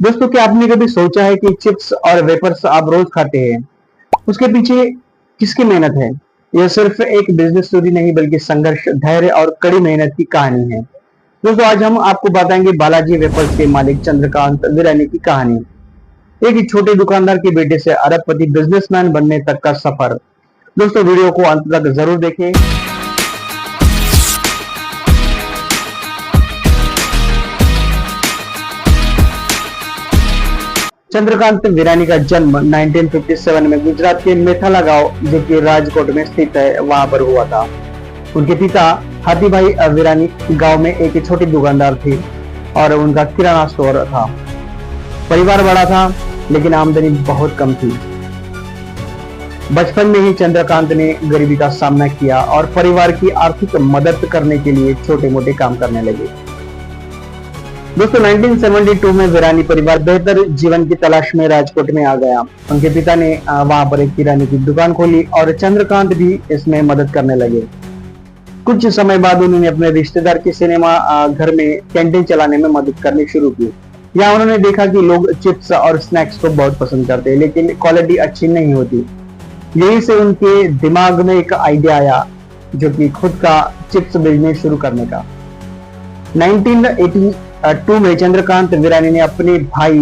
दोस्तों, क्या आपने कभी सोचा है कि चिप्स और वेफर्स आप रोज खाते हैं, उसके पीछे किसकी मेहनत है? यह सिर्फ एक बिजनेस स्टोरी नहीं बल्कि संघर्ष, धैर्य और कड़ी मेहनत की कहानी है। दोस्तों, आज हम आपको बताएंगे बालाजी वेफर्स के मालिक चंद्रकांत विरानी की कहानी। एक छोटे दुकानदार के बेटे से अरबपति बिजनेसमैन बनने तक का सफर। दोस्तों, वीडियो को अंत तक जरूर देखें। चंद्रकांत विरानी का जन्म 1957 में गुजरात के मेथाला गांव, जो कि राजकोट में स्थित है, वहां पर हुआ था। उनके पिता हाथीभाई विरानी गांव में एक छोटी दुकानदार थे और उनका किराना स्टोर था। परिवार बड़ा था लेकिन आमदनी बहुत कम थी। बचपन में ही चंद्रकांत ने गरीबी का सामना किया और परिवार की आर्थिक मदद करने के लिए छोटे मोटे काम करने लगे। दोस्तों, 1972 में विरानी परिवार बेहतर जीवन की तलाश में राजकोट में आ गया। उनके पिता ने वहां पर एक किराने की दुकान खोली और चंद्रकांत भी इसमें मदद करने लगे। कुछ समय बाद उन्होंने अपने रिश्तेदार के सिनेमा घर में कैंटीन चलाने में मदद करनी शुरू की। यहाँ उन्होंने देखा कि लोग चिप्स और स्नैक्स को बहुत पसंद करते हैं, लेकिन क्वालिटी अच्छी नहीं होती। यही से उनके दिमाग में एक आइडिया आया, जो कि खुद का चिप्स बिजनेस शुरू करने का। 1982 में चंद्रकांत विरानी ने अपने भाई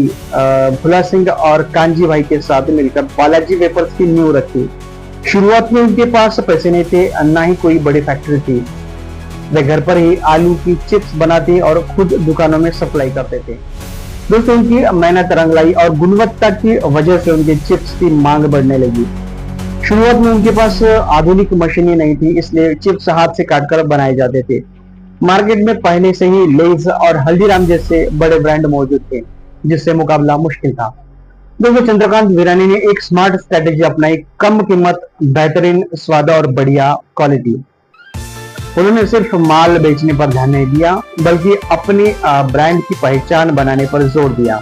भुला सिंह और कांजी भाई के साथ मिलकर बालाजी वेफर्स की नींव रखी। शुरुआत में उनके पास पैसे नहीं थे, ना ही कोई बड़ी फैक्ट्री थी। वे घर पर ही आलू की चिप्स बनाते और खुद दुकानों में सप्लाई करते थे। दोस्तों, उनकी मेहनत रंग लाई और गुणवत्ता की वजह से उनके चिप्स की मांग बढ़ने लगी। शुरुआत में उनके पास आधुनिक मशीनें नहीं थी, इसलिए चिप्स हाथ से काटकर बनाए जाते थे। मार्केट में पहले से ही लेज और हल्दीराम जैसे बड़े ब्रांड मौजूद थे, जिससे मुकाबला मुश्किल था। दोस्तों, चंद्रकांत विरानी ने एक स्मार्ट स्ट्रेटेजी अपनाई। कम कीमत, बेहतरीन स्वाद और बढ़िया क्वालिटी। उन्होंने सिर्फ माल बेचने पर ध्यान नहीं दिया, बल्कि अपने ब्रांड की पहचान बनाने पर जोर दिया।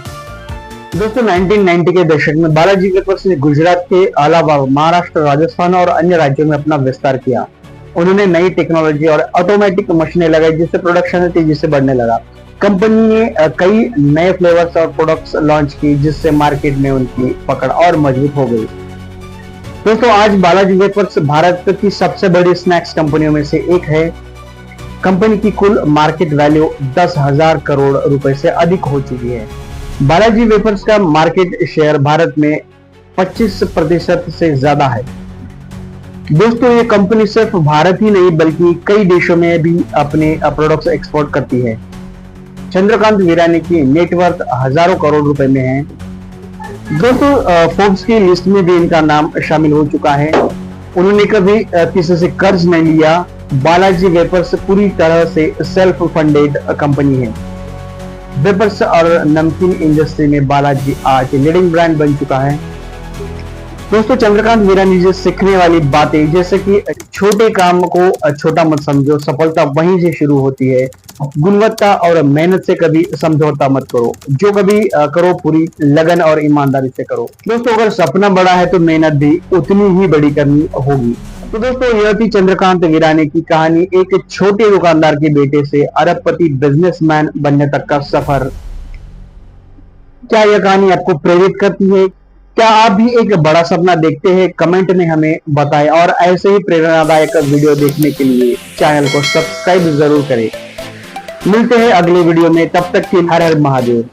दोस्तों, 1990 के दशक में बालाजी वेफर्स ने गुजरात के अलावा महाराष्ट्र, राजस्थान और अन्य राज्यों में अपना विस्तार किया। उन्होंने नई टेक्नोलॉजी और ऑटोमेटिक मशीनें लगाई, जिससे प्रोडक्शन तेजी से बढ़ने लगा। कंपनी ने कई नए फ्लेवर्स और प्रोडक्ट्स लॉन्च की, जिससे मार्केट में उनकी पकड़ और मजबूत हो गई। दोस्तों, आज बालाजी वेफर्स भारत की सबसे बड़ी स्नैक्स कंपनियों में से एक है। कंपनी की कुल मार्केट वैल्यू 10,000 करोड़ रुपए से अधिक हो चुकी है। बालाजी वेफर्स का मार्केट शेयर भारत में 25% से ज्यादा है। दोस्तों, ये कंपनी सिर्फ भारत ही नहीं बल्कि कई देशों में भी अपने प्रोडक्ट्स एक्सपोर्ट करती है। चंद्रकांत विरानी की नेटवर्थ हजारों करोड़ रुपए में है। दोस्तों, फोर्ब्स की लिस्ट में भी इनका नाम शामिल हो चुका है। उन्होंने कभी किसी से कर्ज नहीं लिया। बालाजी वेफर्स पूरी तरह से सेल्फ फंडेड कंपनी है। वेफर्स और नमकीन इंडस्ट्री में बालाजी आज लीडिंग ब्रांड बन चुका है। दोस्तों, चंद्रकांत विरानी से सीखने वाली बातें, जैसे कि छोटे काम को छोटा मत समझो, सफलता वहीं से शुरू होती है। गुणवत्ता और मेहनत से कभी समझौता मत करो। जो कभी करो पूरी लगन और ईमानदारी से करो। दोस्तों, अगर सपना बड़ा है तो मेहनत भी उतनी ही बड़ी करनी होगी। तो दोस्तों, यह थी चंद्रकांत विरानी की कहानी, एक छोटे दुकानदार के बेटे से अरबपति बिजनेसमैन बनने तक का सफर। क्या यह कहानी आपको प्रेरित करती है? क्या आप भी एक बड़ा सपना देखते हैं? कमेंट में हमें बताएं और ऐसे ही प्रेरणादायक वीडियो देखने के लिए चैनल को सब्सक्राइब जरूर करें। मिलते हैं अगले वीडियो में, तब तक के हर हर महादेव।